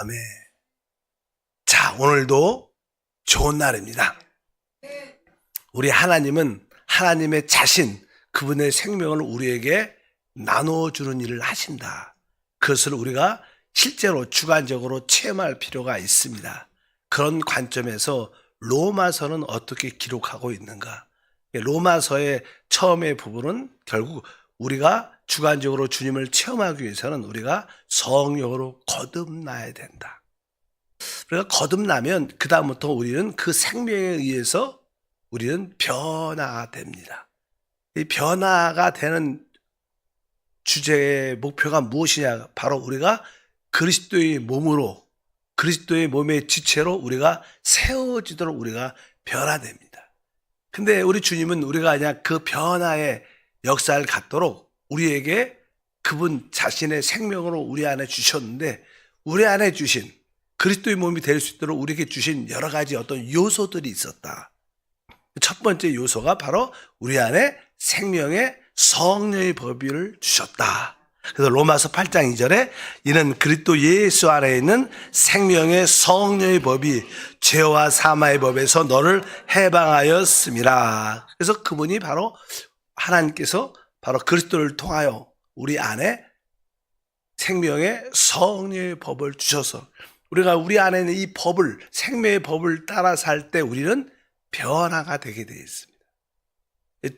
아멘. 자, 오늘도 좋은 날입니다. 우리 하나님은 하나님의 자신, 그분의 생명을 우리에게 나눠주는 일을 하신다. 그것을 우리가 실제로 주관적으로 체험할 필요가 있습니다. 그런 관점에서 로마서는 어떻게 기록하고 있는가? 로마서의 처음의 부분은 결국 우리가 주관적으로 주님을 체험하기 위해서는 우리가 성령으로 거듭나야 된다. 우리가 거듭나면 그 다음부터 우리는 그 생명에 의해서 우리는 변화됩니다. 이 변화가 되는 주제의 목표가 무엇이냐? 바로 우리가 그리스도의 몸으로, 그리스도의 몸의 지체로 우리가 세워지도록 우리가 변화됩니다. 근데 우리 주님은 우리가 그냥 그 변화의 역사를 갖도록 우리에게 그분 자신의 생명으로 우리 안에 주셨는데, 우리 안에 주신 그리스도의 몸이 될 수 있도록 우리에게 주신 여러 가지 어떤 요소들이 있었다. 첫 번째 요소가 바로 우리 안에 생명의 성령의 법을 주셨다. 그래서 로마서 8장 2절에 이는 그리스도 예수 안에 있는 생명의 성령의 법이 죄와 사망의 법에서 너를 해방하였음이라. 그래서 그분이 바로 하나님께서 바로 그리스도를 통하여 우리 안에 생명의 성령의 법을 주셔서 우리가 우리 안에 있는 이 법을, 생명의 법을 따라 살 때 우리는 변화가 되게 되어 있습니다.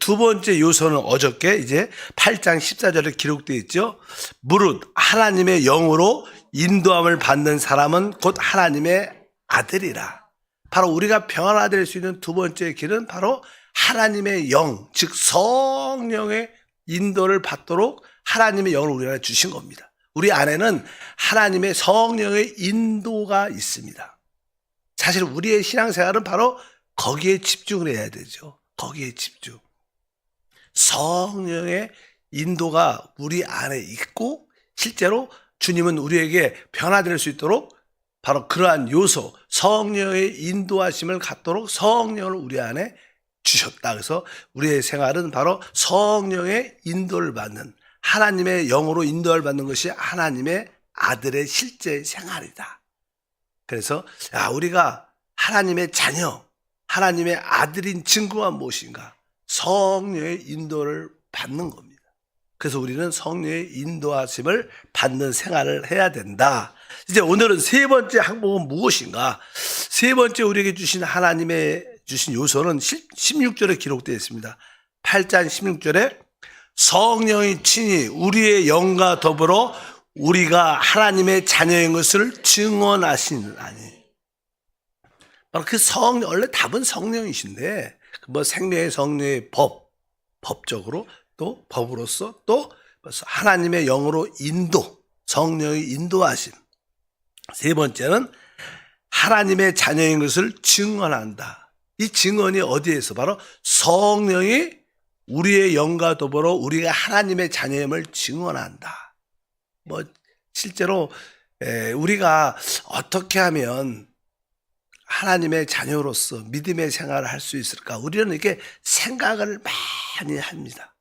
두 번째 요소는 어저께 이제 8장 14절에 기록되어 있죠. 무릇 하나님의 영으로 인도함을 받는 사람은 곧 하나님의 아들이라. 바로 우리가 변화될 수 있는 두 번째 길은 바로 하나님의 영, 즉 성령의 인도를 받도록 하나님의 영을 우리 안에 주신 겁니다. 우리 안에는 하나님의 성령의 인도가 있습니다. 사실 우리의 신앙생활은 바로 거기에 집중을 해야 되죠. 거기에 집중. 성령의 인도가 우리 안에 있고 실제로 주님은 우리에게 변화될 수 있도록 바로 그러한 요소, 성령의 인도하심을 갖도록 성령을 우리 안에 주셨다. 그래서 우리의 생활은 바로 성령의 인도를 받는, 하나님의 영으로 인도를 받는 것이 하나님의 아들의 실제 생활이다. 그래서 우리가 하나님의 자녀, 하나님의 아들인 증거가 무엇인가? 성령의 인도를 받는 겁니다. 그래서 우리는 성령의 인도하심을 받는 생활을 해야 된다. 이제 오늘은 세 번째 항목은 무엇인가? 세 번째 우리에게 주신 하나님의 주신 요소는 16절에 기록되어 있습니다. 8장 16절에 성령이 친히 우리의 영과 더불어 우리가 하나님의 자녀인 것을 증언하시나니. 바로 그 성령, 원래 답은 성령이신데 뭐 생명의 성령의 법적으로 또 법으로서 또 하나님의 영으로 인도, 성령의 인도하심. 세 번째는 하나님의 자녀인 것을 증언한다. 이 증언이 어디에서? 바로 성령이 우리의 영과 더불어 우리가 하나님의 자녀임을 증언한다. 뭐 실제로 우리가 어떻게 하면 하나님의 자녀로서 믿음의 생활을 할 수 있을까? 우리는 이렇게 생각을 많이 합니다.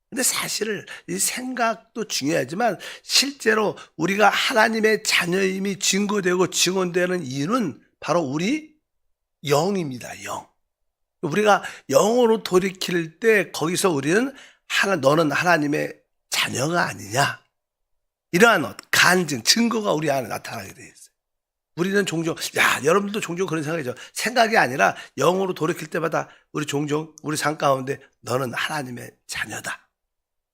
근데 사실 이 생각도 중요하지만 실제로 우리가 하나님의 자녀임이 증거되고 증언되는 이유는 바로 우리 영입니다. 영. 우리가 영으로 돌이킬 때 거기서 우리는 너는 하나님의 자녀가 아니냐. 이러한 간증, 증거가 우리 안에 나타나게 되어 있어요. 우리는 종종, 여러분들도 종종 그런 생각이죠. 생각이 아니라 영으로 돌이킬 때마다 우리 종종 우리 삶 가운데 너는 하나님의 자녀다.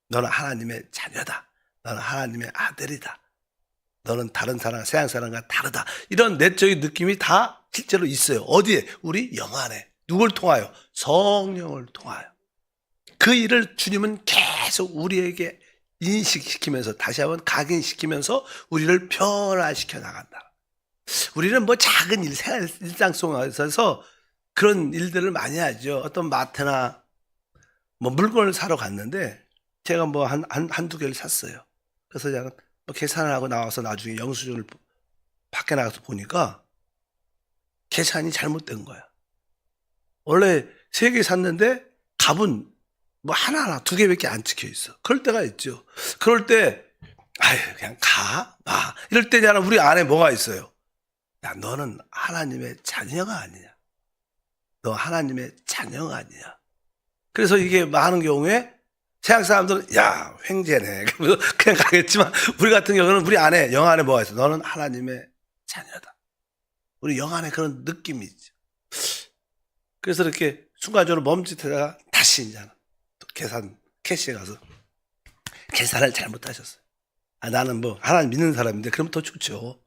너는 하나님의 자녀다. 너는 하나님의 아들이다. 너는 다른 사람, 세상 사람과 다르다. 이런 내적인 느낌이 다 실제로 있어요. 어디에? 우리 영 안에. 누굴 통하여? 성령을 통하여. 그 일을 주님은 계속 우리에게 인식시키면서, 다시 한번 각인시키면서 우리를 변화시켜 나간다. 우리는 뭐 작은 일, 일상 속에서 그런 일들을 많이 하죠. 어떤 마트나 뭐 물건을 사러 갔는데 제가 뭐 한두 개를 샀어요. 그래서 제가 뭐 계산을 하고 나와서 나중에 영수증을 밖에 나가서 보니까 계산이 잘못된 거야. 원래 3개 샀는데 값은 뭐 하나하나 2개밖에 안 찍혀 있어. 그럴 때가 있죠. 그럴 때 아유, 그냥 가, 마. 이럴 때잖아, 우리 안에 뭐가 있어요? 야, 너는 하나님의 자녀가 아니냐. 너 하나님의 자녀가 아니냐. 그래서 이게 많은 경우에 세상 사람들은 야, 횡재네. 그러면서 그냥 가겠지만 우리 같은 경우는 우리 안에, 영 안에 뭐가 있어? 너는 하나님의 자녀다. 우리 영 안에 그런 느낌이 있죠. 그래서 이렇게 순간적으로 멈칫하다가 다시 이제 또 캐시에 가서 계산을 잘못하셨어요. 아, 나는 뭐 하나님 믿는 사람인데 그러면 더 좋죠.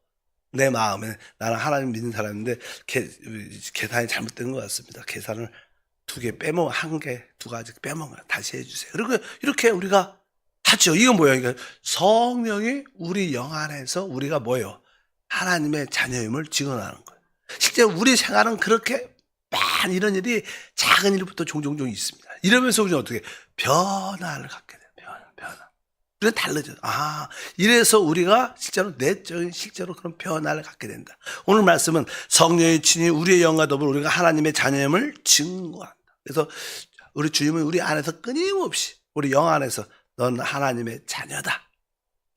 내 마음에 나는 하나님 믿는 사람인데 계산이 잘못된 것 같습니다. 계산을 2개 빼먹어, 1개, 2가지 빼먹어 다시 해주세요. 그리고 이렇게 우리가 하죠. 이건 뭐예요? 그러니까 성령이 우리 영 안에서 우리가 뭐예요? 하나님의 자녀임을 증언하는 거예요. 실제 우리 생활은 그렇게 많은 이런 일이 작은 일부터 종종 있습니다. 이러면서 우리는 어떻게 변화를 갖게 돼요. 변화. 우리는 달라져. 아, 이래서 우리가 실제로 내적인 실제로 그런 변화를 갖게 된다. 오늘 말씀은 성령의 친히 우리의 영과 더불어 우리가 하나님의 자녀임을 증거한다. 그래서 우리 주님은 우리 안에서 끊임없이 우리 영 안에서 넌 하나님의 자녀다.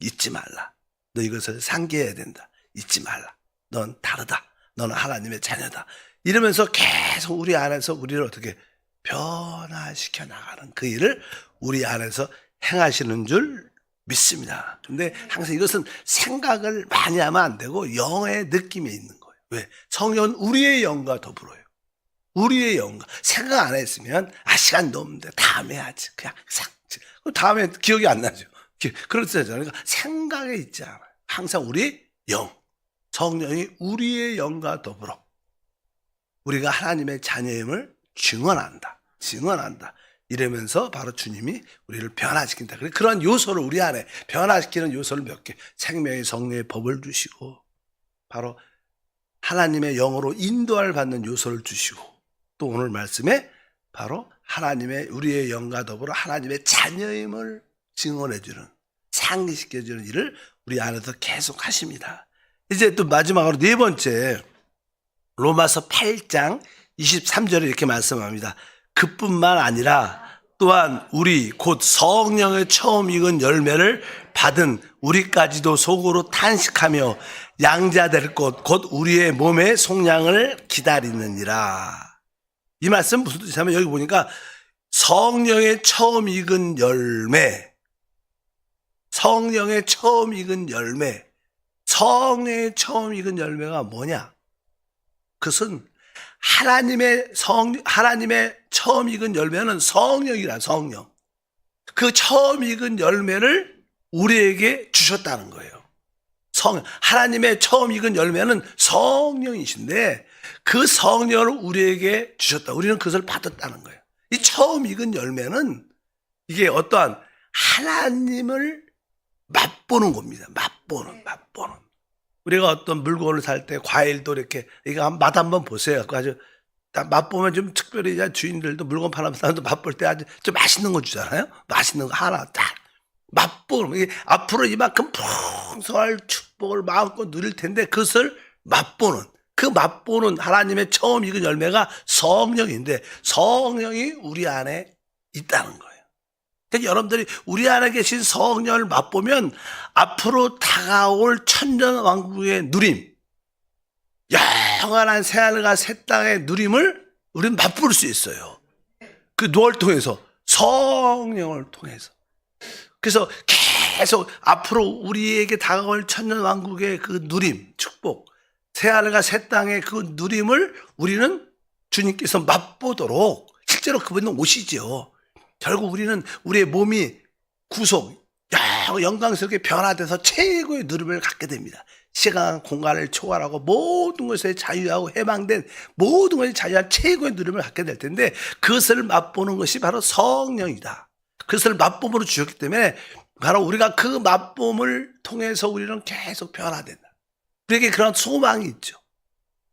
잊지 말라. 너 이것을 상기해야 된다. 잊지 말라. 넌 다르다. 너는 하나님의 자녀다. 이러면서 계속 우리 안에서 우리를 어떻게 변화시켜 나가는 그 일을 우리 안에서 행하시는 줄 믿습니다. 근데 항상 이것은 생각을 많이 하면 안 되고 영의 느낌에 있는 거예요. 왜? 성령은 우리의 영과 더불어요. 우리의 영과. 생각 안 했으면 시간도 없는데 다음에 하지. 그냥 싹. 다음에 기억이 안 나죠. 그렇잖아요. 그러니까 생각에 있지 않아요. 항상 우리 영. 성령이 우리의 영과 더불어 우리가 하나님의 자녀임을 증언한다. 이러면서 바로 주님이 우리를 변화시킨다. 그런 요소를 우리 안에 변화시키는 요소를 몇 개. 생명의 성령의 법을 주시고 바로 하나님의 영으로 인도를 받는 요소를 주시고 또 오늘 말씀에 바로 하나님의 우리의 영과 더불어 하나님의 자녀임을 증언해주는 상기시켜주는 일을 우리 안에서 계속 하십니다. 이제 또 마지막으로 4번째 로마서 8장 23절에 이렇게 말씀합니다. 그뿐만 아니라 또한 우리 곧 성령의 처음 익은 열매를 받은 우리까지도 속으로 탄식하며 양자될 것 곧 우리의 몸의 속량을 기다리느니라. 이 말씀 무슨 뜻이냐면 여기 보니까 성령의 처음 익은 열매, 성령의 처음 익은 열매가 뭐냐? 그것은 하나님의 처음 익은 열매는 성령이라, 성령. 그 처음 익은 열매를 우리에게 주셨다는 거예요. 하나님의 처음 익은 열매는 성령이신데 그 성령을 우리에게 주셨다. 우리는 그것을 받았다는 거예요. 이 처음 익은 열매는 이게 어떠한 하나님을 맛보는 겁니다. 맛보는. 우리가 어떤 물건을 살 때 과일도 이렇게 이거 맛 한번 보세요. 아주 딱 맛보면 좀 특별히 주인들도 물건 파는 사람도 맛볼 때 아주 좀 맛있는 거 주잖아요. 맛있는 거 하나 딱 맛보는 이게 앞으로 이만큼 풍성할 축복을 마음껏 누릴 텐데 그것을 맛보는 그 맛보는 하나님의 처음 익은 열매가 성령인데 성령이 우리 안에 있다는 거예요. 그러니까 여러분들이 우리 안에 계신 성령을 맛보면 앞으로 다가올 천년왕국의 누림, 영원한 새하늘과 새 땅의 누림을 우리는 맛볼 수 있어요. 그 누를 통해서, 성령을 통해서. 그래서 계속 앞으로 우리에게 다가올 천년왕국의 그 누림, 축복, 새하늘과 새 땅의 그 누림을 우리는 주님께서 맛보도록 실제로 그분은 오시죠. 결국 우리는 우리의 몸이 영광스럽게 변화돼서 최고의 누림을 갖게 됩니다. 시간, 공간을 초월하고 모든 것에 자유하고 해방된 모든 것에 자유한 최고의 누림을 갖게 될 텐데 그것을 맛보는 것이 바로 성령이다. 그것을 맛봄으로 주셨기 때문에 바로 우리가 그 맛봄을 통해서 우리는 계속 변화된다. 우리에게 그런 소망이 있죠.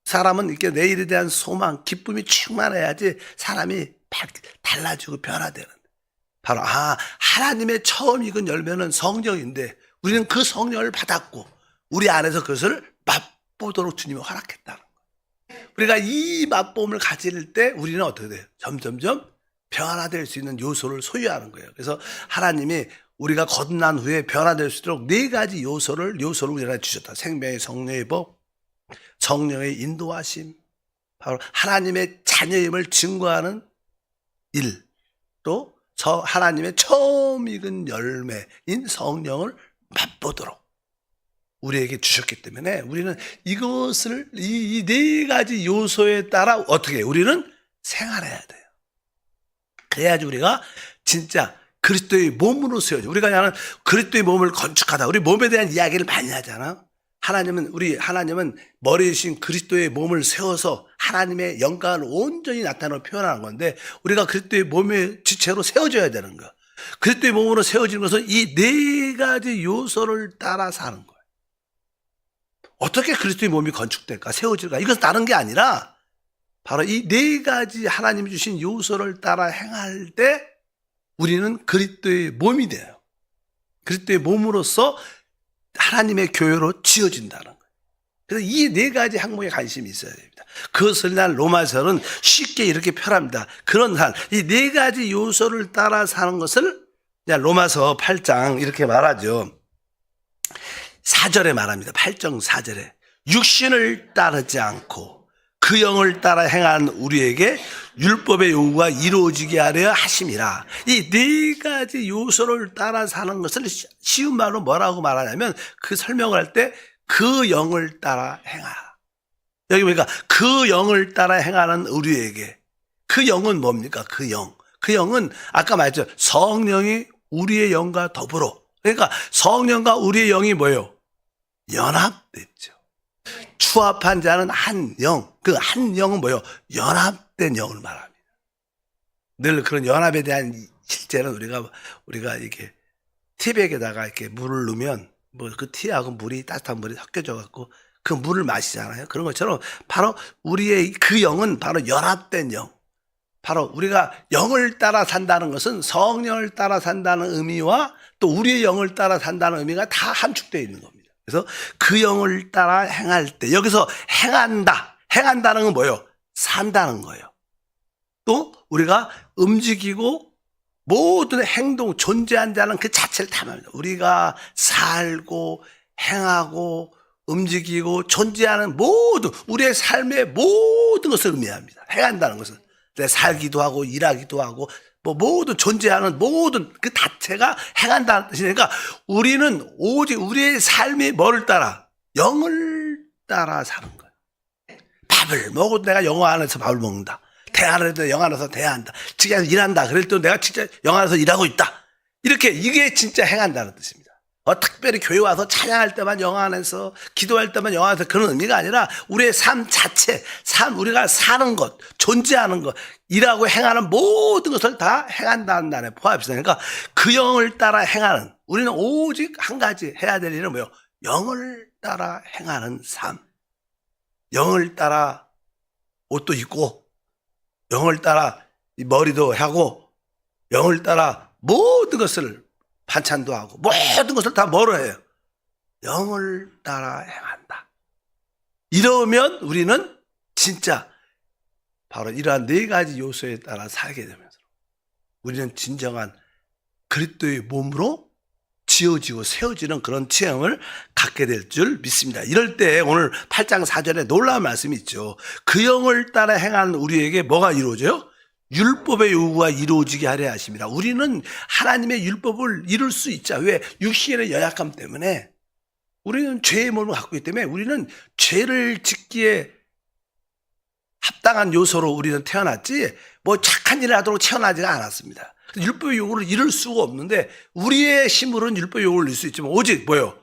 사람은 이렇게 내일에 대한 소망, 기쁨이 충만해야지 사람이 달라지고 변화되는. 바로 하나님의 처음 익은 열매는 성령인데 우리는 그 성령을 받았고 우리 안에서 그것을 맛보도록 주님이 허락했다는 거예요. 우리가 이 맛봄을 가질 때 우리는 어떻게 돼요? 점점점 변화될 수 있는 요소를 소유하는 거예요. 그래서 하나님이 우리가 거듭난 후에 변화될 수 있도록 네 가지 요소를 우리가 주셨다. 생명의 성령의 법, 성령의 인도하심, 바로 하나님의 자녀임을 증거하는 일, 또 하나님의 처음 익은 열매인 성령을 맛보도록 우리에게 주셨기 때문에 우리는 이것을 이 네 가지 요소에 따라 어떻게 우리는 생활해야 돼요. 그래야지 우리가 진짜 그리스도의 몸으로 세워져. 우리가 그냥 그리스도의 몸을 건축하다. 우리 몸에 대한 이야기를 많이 하잖아. 하나님은 머리이신 그리스도의 몸을 세워서 하나님의 영광을 온전히 나타내고 표현하는 건데 우리가 그리스도의 몸의 지체로 세워져야 되는 거야. 그리스도의 몸으로 세워지는 것은 이 네 가지 요소를 따라 사는 거예요. 어떻게 그리스도의 몸이 건축될까? 세워질까? 이것은 다른 게 아니라 바로 이 네 가지 하나님이 주신 요소를 따라 행할 때 우리는 그리스도의 몸이 돼요. 그리스도의 몸으로서 하나님의 교회로 지어진다는 거예요. 그래서 이 네 가지 항목에 관심이 있어야 됩니다. 그것을 난 로마서는 쉽게 이렇게 표현합니다. 그런 한, 이 네 가지 요소를 따라 사는 것을 로마서 8장 이렇게 말하죠. 4절에 말합니다. 8장 4절에 육신을 따르지 않고 그 영을 따라 행한 우리에게 율법의 요구가 이루어지게 하려 하심이라. 이 네 가지 요소를 따라 사는 것을 쉬운 말로 뭐라고 말하냐면 그 설명을 할 때 그 영을 따라 행하라. 여기 보니까 그 영을 따라 행하는 우리에게, 그 영은 뭡니까? 그 영은 아까 말했죠. 성령이 우리의 영과 더불어. 그러니까 성령과 우리의 영이 뭐예요? 연합됐죠. 추합한 자는 한 영, 그 한 영은 뭐예요? 연합된 영을 말합니다. 늘 그런 연합에 대한 실제는 우리가 이렇게 티백에다가 이렇게 물을 넣으면 뭐 그 티하고 물이 따뜻한 물이 섞여져 갖고 그 물을 마시잖아요. 그런 것처럼 바로 우리의 그 영은 바로 연합된 영. 바로 우리가 영을 따라 산다는 것은 성령을 따라 산다는 의미와 또 우리의 영을 따라 산다는 의미가 다 함축되어 있는 겁니다. 그래서 그 영을 따라 행할 때 여기서 행한다는 건 뭐예요? 산다는 거예요. 또 우리가 움직이고 모든 행동, 존재한 자는 그 자체를 탐합니다. 우리가 살고 행하고 움직이고 존재하는 모든 우리의 삶의 모든 것을 의미합니다. 행한다는 것은 살기도 하고 일하기도 하고 모든 존재하는 모든 그 자체가 행한다는 뜻이니까 우리는 오직 우리의 삶이 뭐를 따라? 영을 따라 사는 거예요. 밥을 먹어도 내가 영 안에서 밥을 먹는다. 대화를 해도 영 안에서 대화한다. 직장에서 일한다. 그럴 때 내가 진짜 영 안에서 일하고 있다. 이게 진짜 행한다는 뜻입니다. 특별히 교회 와서 찬양할 때만 영 안에서, 기도할 때만 영 안에서 그런 의미가 아니라 우리의 삶 자체, 우리가 사는 것, 존재하는 것, 일하고 행하는 모든 것을 다 행한다는 단에 포함해서 그러니까 그 영을 따라 행하는, 우리는 오직 한 가지 해야 될 일은 뭐예요? 영을 따라 행하는 삶. 영을 따라 옷도 입고, 영을 따라 머리도 하고, 영을 따라 모든 것을 반찬도 하고 모든 것을 다 뭐로 해요? 영을 따라 행한다. 이러면 우리는 진짜 바로 이러한 네 가지 요소에 따라 살게 되면서 우리는 진정한 그리스도의 몸으로 지어지고 세워지는 그런 체험을 갖게 될 줄 믿습니다. 이럴 때 오늘 8장 4절에 놀라운 말씀이 있죠. 그 영을 따라 행한 우리에게 뭐가 이루어져요? 율법의 요구가 이루어지게 하려 하십니다. 우리는 하나님의 율법을 이룰 수 있자. 왜? 육신의 연약함 때문에 우리는 죄의 몸을 갖고 있기 때문에 우리는 죄를 짓기에 합당한 요소로 우리는 태어났지 뭐 착한 일을 하도록 태어나지가 않았습니다. 율법의 요구를 이룰 수가 없는데 우리의 힘으로는 율법의 요구를 이룰 수 있지만 오직 뭐예요?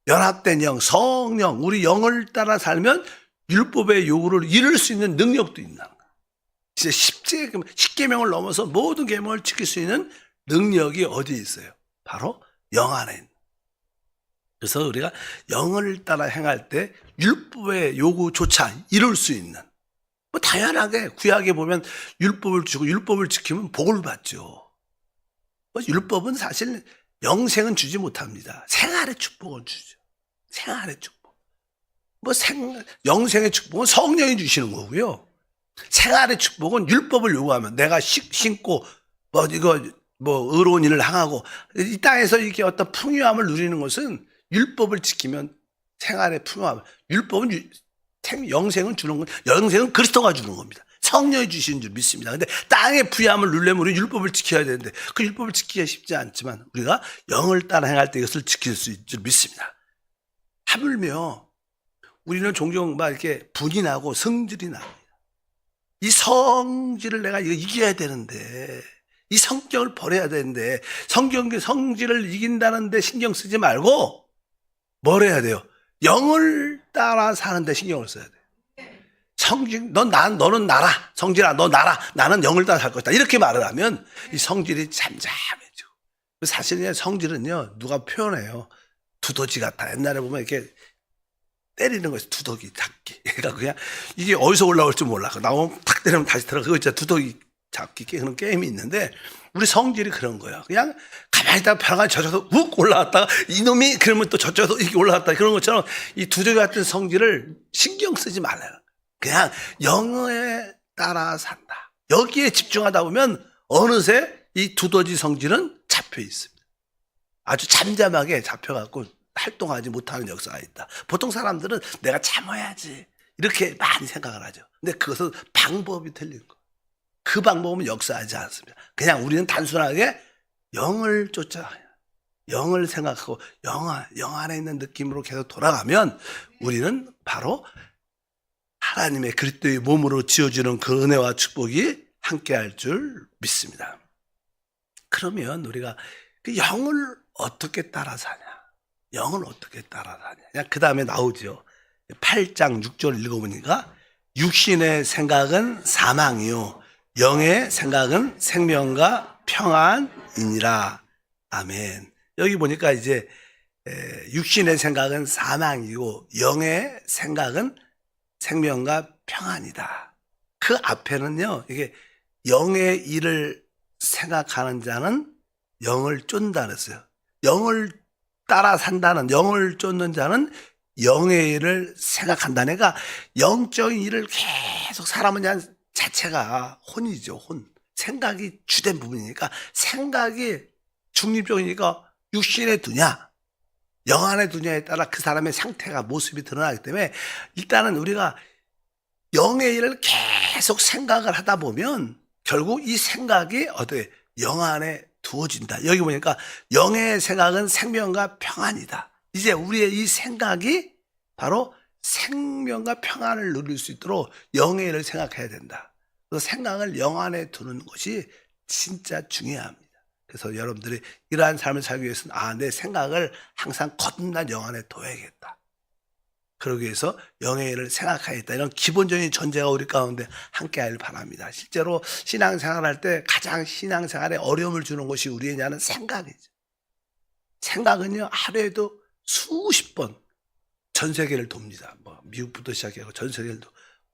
연합된 영, 성령, 우리 영을 따라 살면 율법의 요구를 이룰 수 있는 능력도 있나. 진짜 십계명을 넘어서 모든 계명을 지킬 수 있는 능력이 어디에 있어요? 바로 영 안에 있는. 그래서 우리가 영을 따라 행할 때 율법의 요구조차 이룰 수 있는, 뭐 당연하게 구약에 보면 율법을 주고 율법을 지키면 복을 받죠. 율법은 사실 영생은 주지 못합니다. 생활의 축복을 주죠. 생활의 축복. 영생의 축복은 성령이 주시는 거고요. 생활의 축복은 율법을 요구하면 내가 신고 뭐 의로운 일을 행하고 이 땅에서 이렇게 어떤 풍요함을 누리는 것은 율법을 지키면 생활의 풍요함. 율법은 영생은 주는 건 영생은 그리스도가 주는 겁니다. 성령이 주시는 줄 믿습니다. 근데 땅의 부유함을 누리려면 우리 율법을 지켜야 되는데 그 율법을 지키기가 쉽지 않지만 우리가 영을 따라 행할 때 이것을 지킬 수 있을 줄 믿습니다. 하물며 우리는 종종 막 이렇게 분이 나고 성질이 납니다. 이 성질을 내가 이겨야 되는데 이 성격을 버려야 되는데 성질을 이긴다는데 신경 쓰지 말고 뭘 해야 돼요? 영을 따라 사는데 신경을 써야 돼요. 너는 나라. 성질아, 너 나라. 나는 영을 따라 살 것이다. 이렇게 말을 하면 이 성질이 잠잠해지고. 사실은 성질은요, 누가 표현해요. 두더지 같아. 옛날에 보면 이렇게 때리는 거지. 두더기 잡기. 그러니까 그냥 이게 어디서 올라올지 몰라. 나오면 탁 때리면 다시 들어가. 그거 진짜 두더기 잡기 그런 게임이 있는데 우리 성질이 그런 거예요. 그냥 가만히 있다가 벼랑간 저쪽에서 욱 올라갔다가 이놈이 그러면 또 저쪽에서 이렇게 올라갔다. 그런 것처럼 이 두더기 같은 성질을 신경 쓰지 말아요. 그냥 영에 따라 산다. 여기에 집중하다 보면 어느새 이 두더지 성질은 잡혀 있습니다. 아주 잠잠하게 잡혀갖고 활동하지 못하는 역사가 있다. 보통 사람들은 내가 참아야지 이렇게 많이 생각을 하죠. 근데 그것은 방법이 틀린 거예요. 그 방법은 역사하지 않습니다. 그냥 우리는 단순하게 영을 쫓아 영을 생각하고 영 안에 있는 느낌으로 계속 돌아가면 우리는 바로 하나님의 그리스도의 몸으로 지어주는 그 은혜와 축복이 함께할 줄 믿습니다. 그러면 우리가 그 영을 어떻게 따라 사냐? 영을 어떻게 따라 사냐? 그 다음에 나오죠. 8장 6절 읽어보니까 육신의 생각은 사망이요 영의 생각은 생명과 평안이니라. 아멘. 여기 보니까 이제 육신의 생각은 사망이고 영의 생각은 생명과 평안이다. 그 앞에는요, 이게 영의 일을 생각하는 자는 영을 쫓는다 그랬어요. 영을 따라 산다는, 영을 쫓는 자는 영의 일을 생각한다. 그러니까 영적인 일을 계속 사람은 그냥 자체가 혼이죠, 혼. 생각이 주된 부분이니까 생각이 중립적이니까 육신에 두냐, 영 안에 두냐에 따라 그 사람의 상태가 모습이 드러나기 때문에 일단은 우리가 영의 일을 계속 생각을 하다 보면 결국 이 생각이 어떻게 영 안에 두어진다. 여기 보니까 영의 생각은 생명과 평안이다. 이제 우리의 이 생각이 바로 생명과 평안을 누릴 수 있도록 영의 일을 생각해야 된다. 그래서 생각을 영 안에 두는 것이 진짜 중요합니다. 그래서 여러분들이 이러한 삶을 살기 위해서는 내 생각을 항상 거듭난 영 안에 둬야겠다. 그러기 위해서 영의 일을 생각하겠다. 이런 기본적인 전제가 우리 가운데 함께 하길 바랍니다. 실제로 신앙생활할 때 가장 신앙생활에 어려움을 주는 것이 우리의 냐는 생각이죠. 생각은요, 하루에도 수십 번 전 세계를 돕니다. 뭐 미국부터 시작해서 전 세계를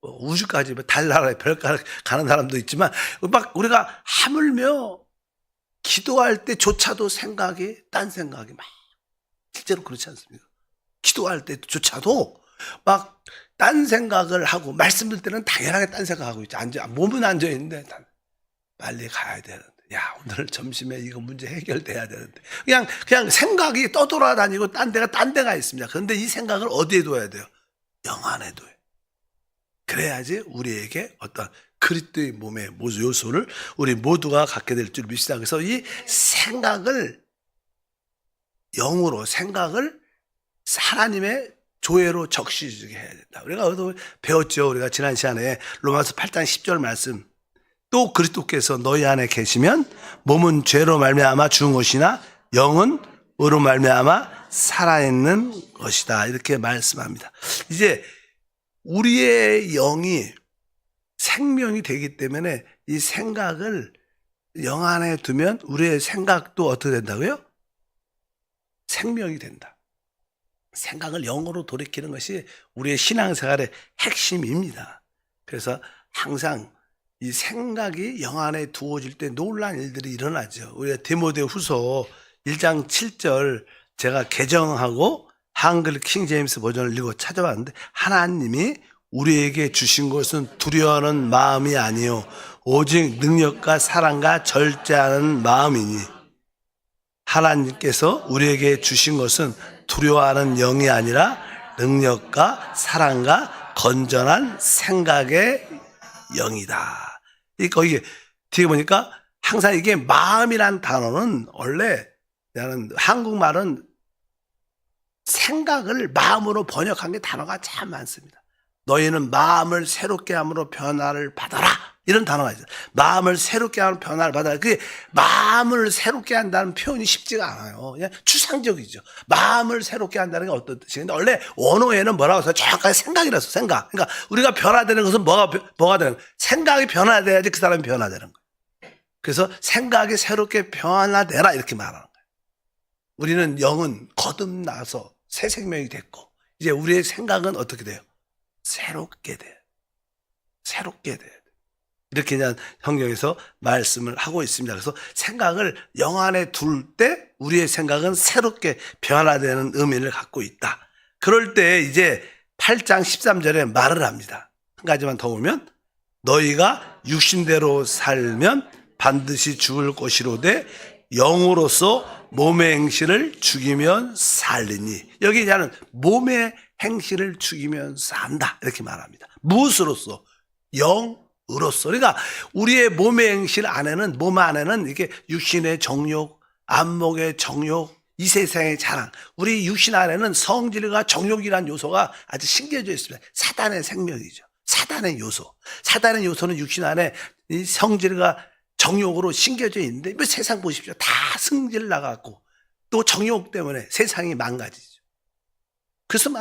우주까지 달나라에 별가를 가는 사람도 있지만 막 우리가 하물며 기도할 때조차도 딴 생각이 막 실제로 그렇지 않습니까? 기도할 때조차도 막 딴 생각을 하고 말씀 들 때는 당연하게 딴 생각하고 있죠. 몸은 앉아 있는데 빨리 가야 되는데 오늘 점심에 이거 문제 해결돼야 되는데 그냥 생각이 떠돌아다니고 딴 데가 있습니다. 그런데 이 생각을 어디에 둬야 돼요? 영 안에 둬요. 그래야지 우리에게 어떤 그리스도의 몸의 요소를 우리 모두가 갖게 될 줄 믿습니다. 그래서 이 생각을 하나님의 조회로 적시주게 해야 된다. 우리가 배웠죠. 우리가 지난 시간에 로마서 8장 10절 말씀. 또 그리스도께서 너희 안에 계시면 몸은 죄로 말미암아 죽은 것이나 영은 의로 말미암아 살아있는 것이다. 이렇게 말씀합니다. 이제 우리의 영이 생명이 되기 때문에 이 생각을 영 안에 두면 우리의 생각도 어떻게 된다고요? 생명이 된다. 생각을 영으로 돌이키는 것이 우리의 신앙생활의 핵심입니다. 그래서 항상 이 생각이 영 안에 두어질 때 놀라운 일들이 일어나죠. 우리가 디모데후서 1장 7절 제가 개정하고 한글 킹제임스 버전을 읽고 찾아봤는데 하나님이 우리에게 주신 것은 두려워하는 마음이 아니요 오직 능력과 사랑과 절제하는 마음이니. 하나님께서 우리에게 주신 것은 두려워하는 영이 아니라 능력과 사랑과 건전한 생각의 영이다. 거기 뒤에 보니까 항상 이게 마음이란 단어는 원래 나는 한국말은 생각을 마음으로 번역한 게 단어가 참 많습니다. 너희는 마음을 새롭게 함으로 변화를 받아라. 이런 단어가 있어요. 마음을 새롭게 하는 변화를 받아라. 그게 마음을 새롭게 한다는 표현이 쉽지가 않아요. 그냥 추상적이죠. 마음을 새롭게 한다는 게 어떤 뜻인데 원래 원어에는 뭐라고 해서 정확하게 생각이라서 생각. 그러니까 우리가 변화되는 것은 뭐가 되는 거예요? 생각이 변화돼야지 그 사람이 변화되는 거예요. 그래서 생각이 새롭게 변화되라 이렇게 말하는 거예요. 우리는 영은 거듭나서 새 생명이 됐고 이제 우리의 생각은 어떻게 돼요? 새롭게 돼요. 새롭게 돼요. 이렇게 그냥 성경에서 말씀을 하고 있습니다. 그래서 생각을 영 안에 둘 때 우리의 생각은 새롭게 변화되는 의미를 갖고 있다. 그럴 때 이제 8장 13절에 말을 합니다. 한 가지만 더 보면 너희가 육신대로 살면 반드시 죽을 것이로되 영으로서 몸의 행실을 죽이면 살리니. 여기 이제는 몸의 행실을 죽이면 산다 이렇게 말합니다. 무엇으로서? 영으로서. 그러니까 우리의 몸의 행실 안에는 몸 안에는 이게 육신의 정욕, 안목의 정욕, 이 세상의 자랑. 우리 육신 안에는 성질과 정욕이라는 요소가 아주 심겨져 있습니다. 사단의 생명이죠. 사단의 요소. 사단의 요소는 육신 안에 이 성질과 정욕으로 심겨져 있는데 뭐 세상 보십시오. 다 승질 나갖고 또 정욕 때문에 세상이 망가지죠. 그래서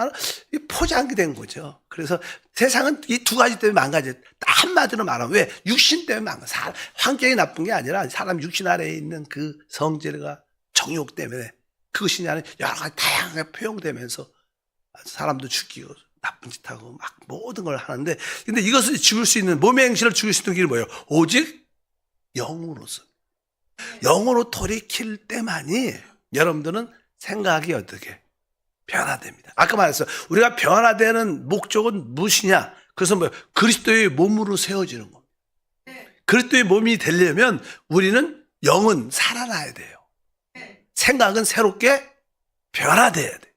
포장이 된 거죠. 그래서 세상은 이 두 가지 때문에 망가져요. 한마디로 말하면 왜? 육신 때문에 망가져. 환경이 나쁜 게 아니라 사람 육신 안에 있는 그 성질과 정욕 때문에 그것이 아니라 여러 가지 다양하게 표현되면서 사람도 죽이고 나쁜 짓 하고 막 모든 걸 하는데 근데 이것을 죽일 수 있는 몸의 행실을 죽일 수 있는 길이 뭐예요? 오직 영으로서. 영으로 돌이킬 때만이 여러분들은 생각이 어떻게 변화됩니다. 아까 말했어요. 우리가 변화되는 목적은 무엇이냐? 그래서 뭐 그리스도의 몸으로 세워지는 겁니다. 그리스도의 몸이 되려면 우리는 영은 살아나야 돼요. 생각은 새롭게 변화돼야 돼.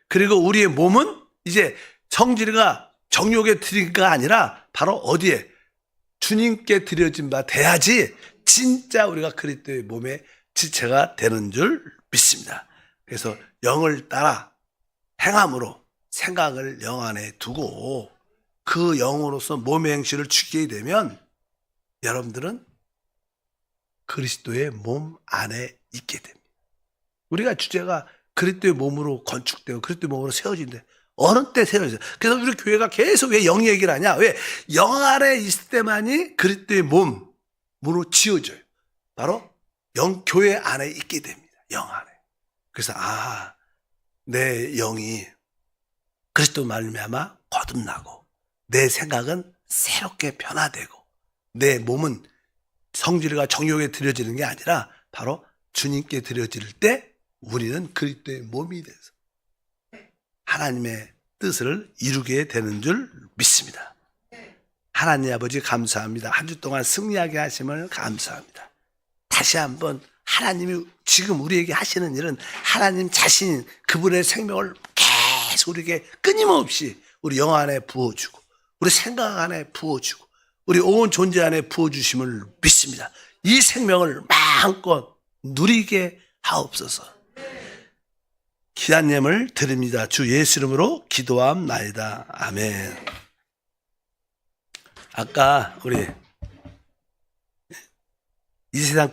그리고 우리의 몸은 이제 성질과 정욕에 드리기가 아니라 바로 어디에? 주님께 드려진 바 돼야지 진짜 우리가 그리스도의 몸의 지체가 되는 줄 믿습니다. 그래서 영을 따라 행함으로 생각을 영 안에 두고 그 영으로서 몸의 행실을 죽이게 되면 여러분들은 그리스도의 몸 안에 있게 됩니다. 우리가 주제가 그리스도의 몸으로 건축되고 그리스도의 몸으로 세워진대. 어느 때 세워져요. 그래서 우리 교회가 계속 왜 영 얘기를 하냐? 왜? 영 안에 있을 때만이 그리스도의 몸으로 지어져요. 바로 교회 안에 있게 됩니다. 영 안에. 그래서 내 영이 그리스도 말미암아 거듭나고 내 생각은 새롭게 변화되고 내 몸은 성질과 정욕에 드려지는 게 아니라 바로 주님께 드려질 때 우리는 그리스도의 몸이 돼서 하나님의 뜻을 이루게 되는 줄 믿습니다. 하나님 아버지 감사합니다. 한 주 동안 승리하게 하심을 감사합니다. 다시 한번 하나님이 지금 우리에게 하시는 일은 하나님 자신 그분의 생명을 계속 우리에게 끊임없이 우리 영 안에 부어주고 우리 생각 안에 부어주고 우리 온 존재 안에 부어주심을 믿습니다. 이 생명을 마음껏 누리게 하옵소서. 기도님을 드립니다. 주 예수 이름으로 기도함나이다. 아멘. 아까 우리 이 세상